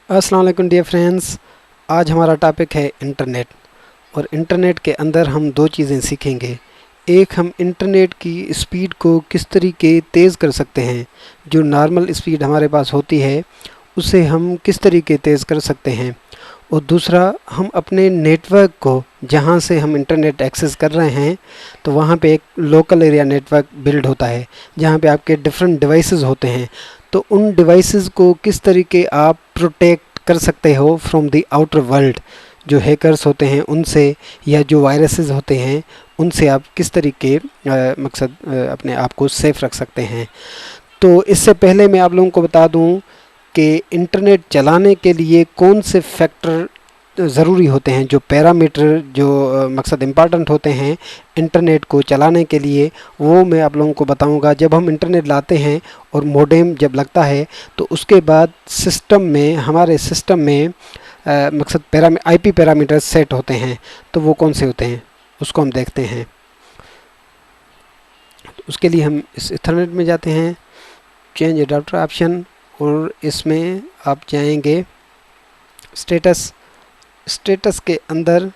अस्सलाम वालेकुम dear friends. आज हमारा टॉपिक है इंटरनेट। और इंटरनेट के अंदर हम दो चीज़ें सीखेंगे। एक, हम इंटरनेट की स्पीड को किस तरीके तेज़ कर सकते हैं। जो नॉर्मल स्पीड हमारे पास होती है उसे हम किस तरीके तेज़ कर सकते हैं। और दूसरा, हम अपने नेटवर्क को, जहाँ से हम इंटरनेट एक्सेस कर रहे हैं, तो वहाँ पे एक लोकल एरिया नेटवर्क बिल्ड होता है जहाँ पे आपके डिफरेंट डिवाइसेस होते हैं। तो उन डिवाइसेस को किस तरीके आप प्रोटेक्ट कर सकते हो फ्रॉम द आउटर वर्ल्ड, जो हैकर्स होते हैं उनसे, या जो वायरसेस होते हैं उनसे आप किस तरीके अपने आप को सेफ रख सकते हैं। तो इससे पहले मैं आप लोगों को बता दूं कि इंटरनेट चलाने के लिए कौन से फैक्टर ज़रूरी होते हैं, जो पैरामीटर, जो इम्पॉर्टेंट होते हैं इंटरनेट को चलाने के लिए, वो मैं आप लोगों को बताऊंगा। जब हम इंटरनेट लाते हैं और मॉडेम जब लगता है तो उसके बाद सिस्टम में, हमारे सिस्टम में आईपी पैरामीटर सेट होते हैं। तो वो कौन से होते हैं उसको हम देखते हैं। तो उसके लिए हम इस इथरनेट में जाते हैं, चेंज एडाप्टर ऑप्शन, और इसमें आप जाएंगे स्टेटस के अंदर,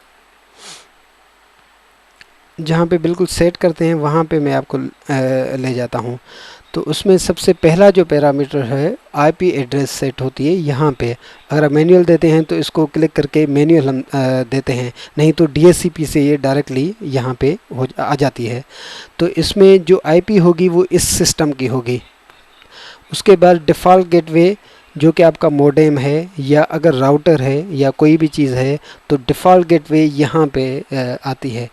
जहाँ पे बिल्कुल सेट करते हैं वहाँ पे मैं आपको ले जाता हूँ। तो उसमें सबसे पहला जो पैरामीटर है आईपी एड्रेस सेट होती है यहाँ पे। अगर आप मैनुअल देते हैं तो इसको क्लिक करके मैनुअल हम देते हैं, नहीं तो डीएचसीपी से ये डायरेक्टली यहाँ पे आ जाती है। तो इसमें जो आईपी होगी वो इस सिस्टम की होगी। उसके बाद डिफ़ॉल्ट गेटवे, जो कि आपका मॉडेम है, या अगर राउटर है या कोई भी चीज़ है तो डिफ़ॉल्ट गेटवे यहाँ पे आती है।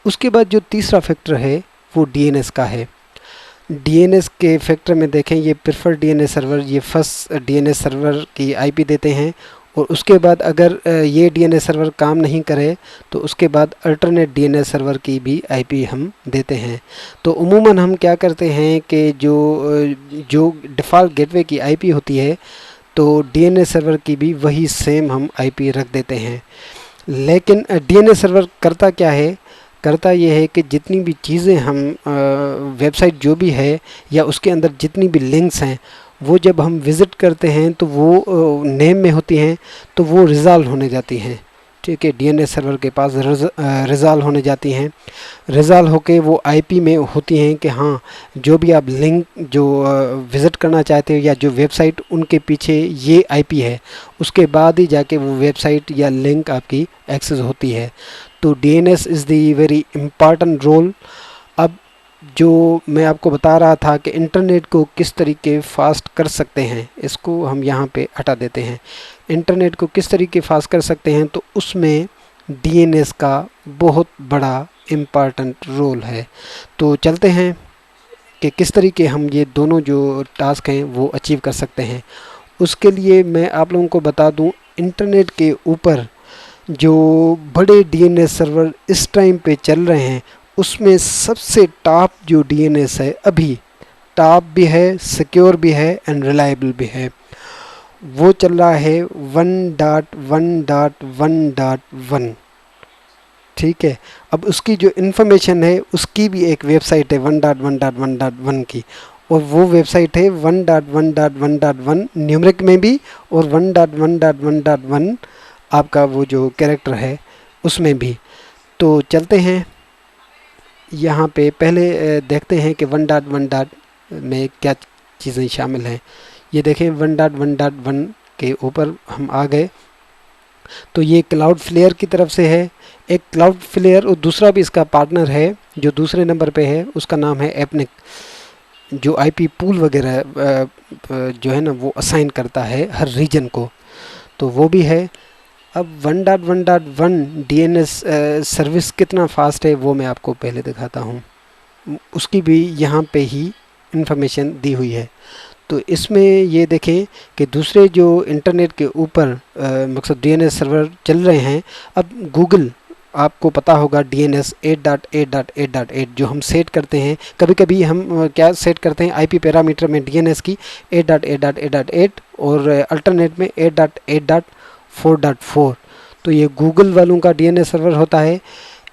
उसके बाद जो तीसरा फैक्टर है वो डीएनएस का है। डीएनएस के फैक्टर में देखें, ये प्रेफर डीएनएस सर्वर, ये फर्स्ट डीएनएस सर्वर की आईपी देते हैं। और उसके बाद अगर ये डीएनएस सर्वर काम नहीं करे तो उसके बाद अल्टरनेट डीएनएस सर्वर की भी आईपी हम देते हैं। तो उमूमन हम क्या करते हैं कि जो डिफ़ॉल्ट गेटवे की आईपी होती है तो डीएनएस सर्वर की भी वही सेम हम आईपी रख देते हैं। लेकिन डीएनएस सर्वर करता क्या है, करता ये है कि जितनी भी चीज़ें हम वेबसाइट जो भी है या उसके अंदर जितनी भी लिंक्स हैं, वो जब हम विज़िट करते हैं तो वो नेम में होती हैं, तो वो रिज़ॉल्व होने जाती हैं। ठीक है, डीएनएस सर्वर के पास रिज़ॉल्व होने जाती हैं। रिज़ॉल्व होके वो आईपी में होती हैं कि हाँ, जो भी आप लिंक जो विज़िट करना चाहते हो या जो वेबसाइट, उनके पीछे ये आईपी है, उसके बाद ही जाके वो वेबसाइट या लिंक आपकी एक्सेस होती है। तो DNS is the very important role. अब जो मैं आपको बता रहा था कि इंटरनेट को किस तरीके फास्ट कर सकते हैं, इसको हम यहाँ पे हटा देते हैं। इंटरनेट को किस तरीके फास्ट कर सकते हैं, तो उसमें डीएनएस का बहुत बड़ा इम्पॉर्टेंट रोल है। तो चलते हैं कि किस तरीके हम ये दोनों जो टास्क हैं वो अचीव कर सकते हैं। उसके लिए मैं आप लोगों को बता दूं, इंटरनेट के ऊपर जो बड़े डीएनएस सर्वर इस टाइम पे चल रहे हैं, उसमें सबसे टॉप जो डीएनएस है, अभी टॉप भी है, सिक्योर भी है एंड रिलायबल भी है, वो चल रहा है 1.1.1.1। ठीक है, अब उसकी जो इन्फॉर्मेशन है उसकी भी एक वेबसाइट है 1.1.1.1 की, और वो वेबसाइट है 1.1.1.1 न्यूमरिक में भी, और 1.1.1.1 आपका वो जो कैरेक्टर है उसमें भी। तो चलते हैं यहाँ पे, पहले देखते हैं कि 1.1 में क्या चीज़ें शामिल हैं। ये देखें 1.1.1 के ऊपर हम आ गए। तो ये क्लाउड फ्लेयर की तरफ से है, एक क्लाउड फ्लेयर, और दूसरा भी इसका पार्टनर है जो दूसरे नंबर पे है, उसका नाम है एपनिक, जो आईपी पूल वगैरह जो है ना वो असाइन करता है हर रीजन को, तो वो भी है। अब 1.1.1 डीएनएस सर्विस कितना फास्ट है वो मैं आपको पहले दिखाता हूँ, उसकी भी यहाँ पे ही इंफॉर्मेशन दी हुई है। तो इसमें ये देखें कि दूसरे जो इंटरनेट के ऊपर डीएनएस सर्वर चल रहे हैं, अब गूगल, आपको पता होगा डीएनएस 8.8.8.8 जो हम सेट करते हैं, कभी कभी हम क्या सेट करते हैं आईपी पैरामीटर में डीएनएस की 8.8.8.8 और अल्टरनेट में 8.8.4.4। तो ये गूगल वालों का डीएनएस सर्वर होता है।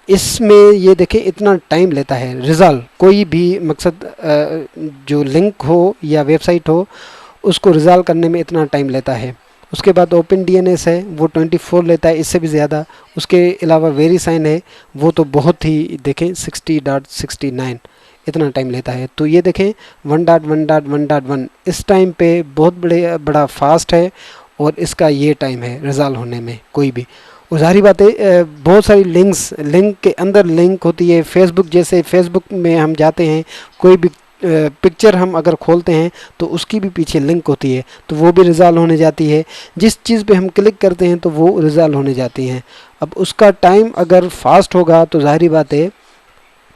इसमें ये देखें इतना टाइम लेता है रिज़ॉल्व, कोई भी जो लिंक हो या वेबसाइट हो उसको रिज़ॉल्व करने में इतना टाइम लेता है। उसके बाद ओपन डीएनएस है वो 24 लेता है, इससे भी ज़्यादा। उसके अलावा वेरीसाइन है वो तो बहुत ही देखें 60.69 इतना टाइम लेता है। तो ये देखें 1.1.1.1 इस टाइम पे बहुत बड़ा फास्ट है और इसका ये टाइम है रिजॉल्व होने में कोई भी। और ज़ाहिर बात है बहुत सारी लिंक के अंदर लिंक होती है। फेसबुक जैसे फेसबुक में हम जाते हैं, कोई भी पिक्चर हम अगर खोलते हैं तो उसकी भी पीछे लिंक होती है, तो वो भी रिजॉल्व होने जाती है। जिस चीज़ पे हम क्लिक करते हैं तो वो रिजॉल्व होने जाती हैं। अब उसका टाइम अगर फास्ट होगा तो ज़ाहिर बात है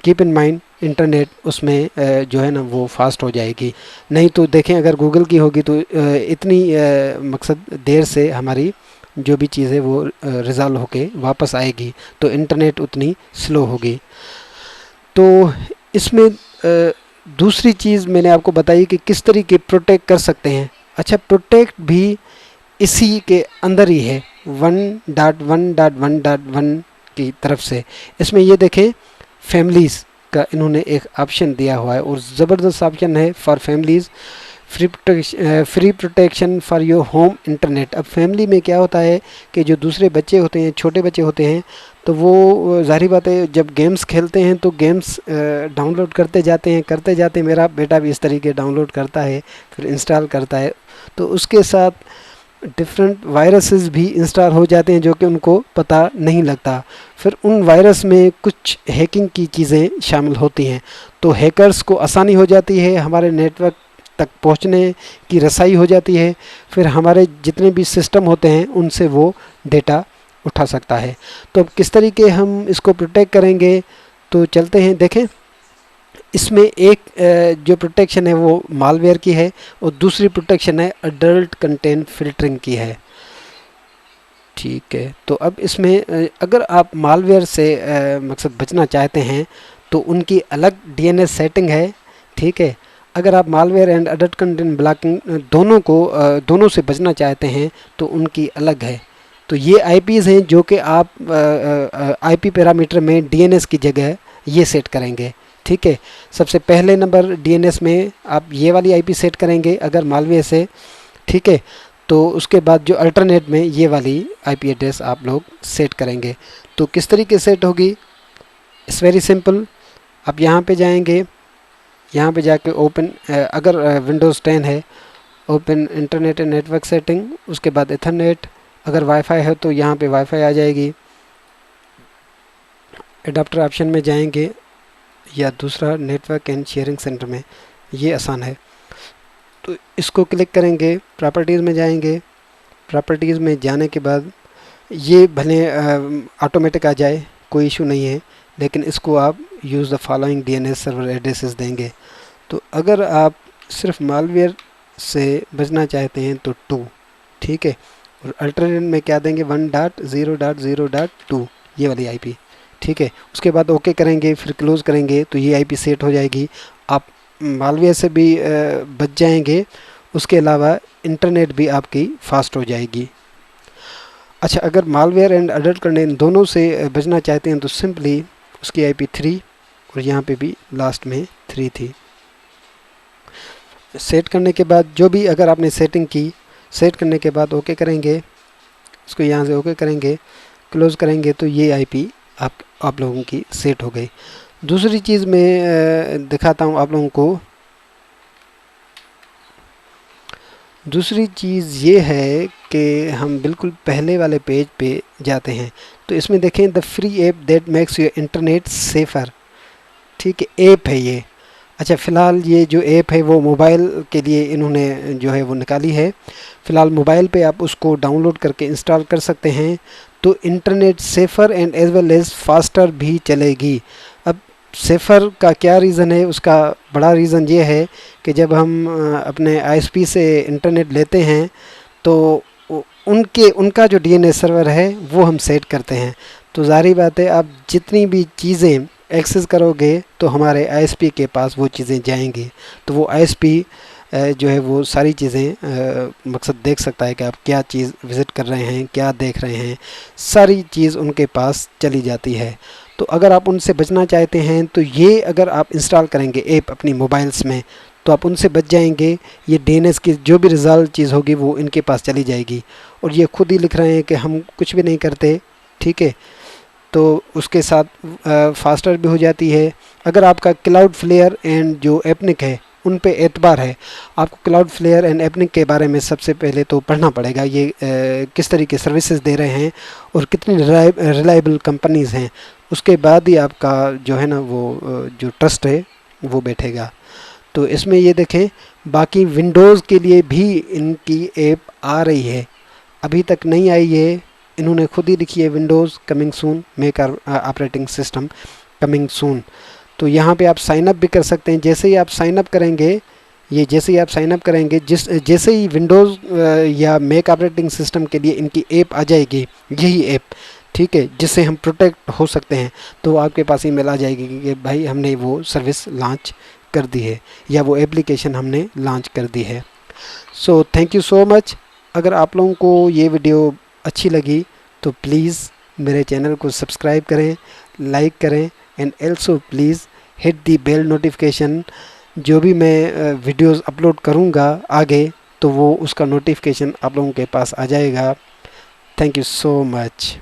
कीप इन माइंड इंटरनेट उसमें जो है ना वो फास्ट हो जाएगी। नहीं तो देखें अगर गूगल की होगी तो इतनी मकसद देर से हमारी जो भी चीज़ है वो रिजॉल्व होके वापस आएगी, तो इंटरनेट उतनी स्लो होगी। तो इसमें दूसरी चीज़ मैंने आपको बताई कि किस तरीके प्रोटेक्ट कर सकते हैं। अच्छा, प्रोटेक्ट भी इसी के अंदर ही है 1.1.1.1 की तरफ से। इसमें ये देखें फैमिलीज़ का इन्होंने एक ऑप्शन दिया हुआ है और ज़बरदस्त ऑप्शन है for families, free protection for your home internet. अब फैमिली में क्या होता है कि जो दूसरे बच्चे होते हैं, छोटे बच्चे होते हैं, तो वो ज़ाहिर बात है जब गेम्स खेलते हैं तो गेम्स डाउनलोड करते जाते हैं। मेरा बेटा भी इस तरीके डाउनलोड करता है फिर इंस्टॉल करता है, तो उसके साथ डिफरेंट वायरसेस भी इंस्टॉल हो जाते हैं जो कि उनको पता नहीं लगता। फिर उन वायरस में कुछ हैकिंग की चीज़ें शामिल होती हैं, तो हैकर्स को आसानी हो जाती है, हमारे नेटवर्क तक पहुंचने की रसाई हो जाती है। फिर हमारे जितने भी सिस्टम होते हैं उनसे वो डेटा उठा सकता है। तो अब किस तरीके हम इसको प्रोटेक्ट करेंगे, तो चलते हैं देखें। इसमें एक जो प्रोटेक्शन है वो मालवेयर की है और दूसरी प्रोटेक्शन है अडल्ट कंटेंट फिल्टरिंग की है। ठीक है, तो अब इसमें अगर आप मालवेयर से मकसद बचना चाहते हैं तो उनकी अलग डीएनएस सेटिंग है। ठीक है, अगर आप malware and adult content blocking दोनों से बचना चाहते हैं तो उनकी अलग है। तो ये आईपीज़ हैं जो कि आप आईपी पैरामीटर में डीएनएस की जगह ये सेट करेंगे। ठीक है, सबसे पहले नंबर डीएनएस में आप ये वाली आईपी सेट करेंगे अगर मालवेयर से। ठीक है, तो उसके बाद जो अल्टरनेट में ये वाली आईपी एड्रेस आप लोग सेट करेंगे। तो किस तरीके सेट होगी, इट्स वेरी सिंपल। आप यहाँ पे जाएंगे, यहाँ पे जाके ओपन, अगर विंडोज़ 10 है open internet and network setting, उसके बाद इथरनेट। अगर वाईफाई है तो यहाँ पे वाईफाई आ जाएगी। एडाप्टर ऑप्शन में जाएंगे या दूसरा नेटवर्क एंड शेयरिंग सेंटर में, ये आसान है। तो इसको क्लिक करेंगे, प्रॉपर्टीज़ में जाएंगे। प्रॉपर्टीज़ में जाने के बाद ये भले ऑटोमेटिक आ जाए कोई इशू नहीं है, लेकिन इसको आप use the following DNS server addresses देंगे। तो अगर आप सिर्फ मालवेयर से बचना चाहते हैं तो 2, ठीक है, और अल्टरनेट में क्या देंगे 1.0.0.2 ये वाली आईपी। ठीक है, उसके बाद ओके करेंगे, फिर क्लोज़ करेंगे तो ये आईपी सेट हो जाएगी। आप मालवेयर से भी बच जाएंगे, उसके अलावा इंटरनेट भी आपकी फास्ट हो जाएगी। अच्छा, अगर मालवेयर एंड अडल्ट कंटेंट दोनों से बचना चाहते हैं तो सिंपली उसकी आईपी 3 और यहाँ पे भी लास्ट में 3 थी। सेट करने के बाद जो भी अगर आपने सेटिंग की, सेट करने के बाद ओके करेंगे, इसको यहाँ से ओके करेंगे, क्लोज़ करेंगे तो ये आईपी आप लोगों की सेट हो गई। दूसरी चीज़ मैं दिखाता हूँ आप लोगों को। दूसरी चीज़ ये है कि हम बिल्कुल पहले वाले पेज पे जाते हैं, तो इसमें देखें the free app that makes your internet safer. ठीक है, ऐप है ये। अच्छा, फ़िलहाल ये जो ऐप है वो मोबाइल के लिए इन्होंने जो है वो निकाली है। फ़िलहाल मोबाइल पे आप उसको डाउनलोड करके इंस्टॉल कर सकते हैं, तो internet safer and as well as faster भी चलेगी। अब सेफ़र का क्या रीज़न है, उसका बड़ा रीज़न ये है कि जब हम अपने आईएसपी से इंटरनेट लेते हैं तो उनका जो डीएनएस सर्वर है वो हम सेट करते हैं। तो ज़ाहिर बात है आप जितनी भी चीज़ें एक्सेस करोगे तो हमारे आईएसपी के पास वो चीज़ें जाएंगी, तो वो आईएसपी जो है वो सारी चीज़ें मकसद देख सकता है कि आप क्या चीज़ विज़िट कर रहे हैं, क्या देख रहे हैं, सारी चीज़ उनके पास चली जाती है। तो अगर आप उनसे बचना चाहते हैं तो ये अगर आप इंस्टॉल करेंगे ऐप अपनी मोबाइल्स में तो आप उनसे बच जाएंगे। ये डीएनएस की जो भी रिजल्ट चीज़ होगी वो इनके पास चली जाएगी। और ये खुद ही लिख रहे हैं कि हम कुछ भी नहीं करते, ठीक है। तो उसके साथ फास्टर भी हो जाती है। अगर आपका क्लाउड फ्लेयर एंड जो एपनिक है उन पे एतबार है, आपको क्लाउड फ्लेयर एंड एपनिक के बारे में सबसे पहले तो पढ़ना पड़ेगा, ये किस तरीके सर्विसेज दे रहे हैं और कितनी रिलायबल कंपनीज़ हैं। उसके बाद ही आपका जो है ना वो जो ट्रस्ट है वो बैठेगा। तो इसमें ये देखें, बाकी विंडोज़ के लिए भी इनकी ऐप आ रही है, अभी तक नहीं आई है। इन्होंने खुद ही लिखी है Windows coming soon, make operating system coming soon. तो यहाँ पे आप साइन अप भी कर सकते हैं। जैसे ही आप साइन अप करेंगे, ये जैसे ही आप साइन अप करेंगे, जैसे ही विंडोज़ या मैक ऑपरेटिंग सिस्टम के लिए इनकी ऐप आ जाएगी, यही ऐप, ठीक है, जिससे हम प्रोटेक्ट हो सकते हैं, तो आपके पास ईमेल आ जाएगी कि भाई हमने वो सर्विस लॉन्च कर दी है या वो एप्लीकेशन हमने लॉन्च कर दी है। So thank you so much. अगर आप लोगों को ये वीडियो अच्छी लगी तो प्लीज़ मेरे चैनल को सब्सक्राइब करें, लाइक करें and also please hit the bell notification. जो भी मैं वीडियोस अपलोड करूँगा आगे, तो वो उसका नोटिफिकेशन आप लोगों के पास आ जाएगा। Thank you so much.